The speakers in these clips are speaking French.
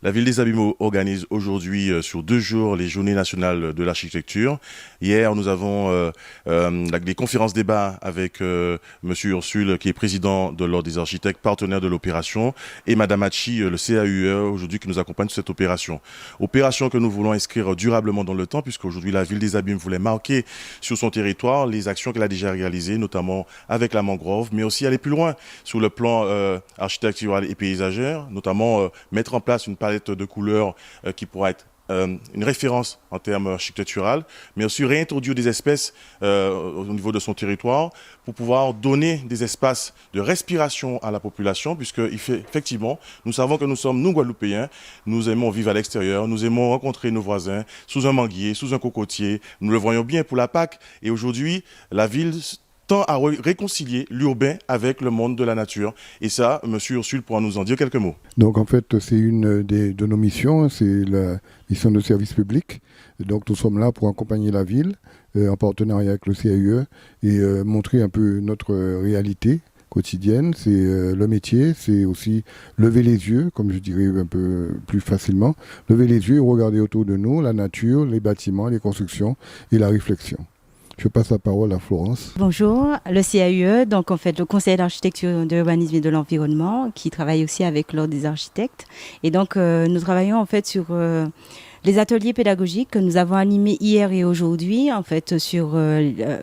La ville des Abîmes organise aujourd'hui sur 2 jours les Journées nationales de l'architecture. Hier, nous avons des conférences débats avec Monsieur Ursule, qui est président de l'Ordre des architectes, partenaire de l'opération, et Madame Hachi, le CAUE, aujourd'hui qui nous accompagne sur cette opération. Opération que nous voulons inscrire durablement dans le temps, puisqu'aujourd'hui la ville des Abîmes voulait marquer sur son territoire les actions qu'elle a déjà réalisées, notamment avec la mangrove, mais aussi aller plus loin sur le plan architectural et paysager, notamment mettre en place une palette de couleurs qui pourra être une référence en termes architecturaux, mais aussi réintroduire des espèces au niveau de son territoire pour pouvoir donner des espaces de respiration à la population, puisque effectivement, nous savons que nous Guadeloupéens, nous aimons vivre à l'extérieur, nous aimons rencontrer nos voisins sous un manguier, sous un cocotier. Nous le voyons bien pour la Pâques. Et aujourd'hui, la ville tend à réconcilier l'urbain avec le monde de la nature. Et ça, Monsieur Ursule pourra nous en dire quelques mots. Donc en fait, c'est une de nos missions, c'est la mission de service public. Donc nous sommes là pour accompagner la ville en partenariat avec le CAUE et montrer un peu notre réalité quotidienne. C'est le métier, c'est aussi lever les yeux, comme je dirais un peu plus facilement, lever les yeux et regarder autour de nous la nature, les bâtiments, les constructions et la réflexion. Je passe la parole à Florence. Bonjour, le CAUE, donc en fait le Conseil d'architecture, de l'urbanisme et de l'environnement, qui travaille aussi avec l'Ordre des architectes. Et donc nous travaillons en fait sur les ateliers pédagogiques que nous avons animés hier et aujourd'hui, en fait sur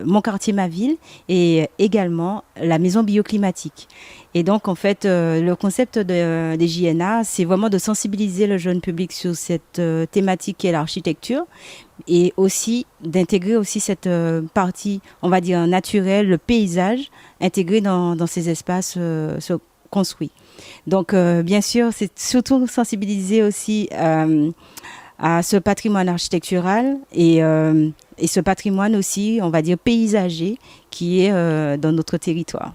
mon quartier, ma ville, et également la maison bioclimatique. Et donc en fait le concept des JNA, c'est vraiment de sensibiliser le jeune public sur cette thématique qui est l'architecture, et aussi d'intégrer aussi cette partie, on va dire, naturelle, le paysage, intégré dans ces espaces construits. Donc, bien sûr, c'est surtout sensibiliser aussi à ce patrimoine architectural et ce patrimoine aussi, on va dire, paysager qui est dans notre territoire.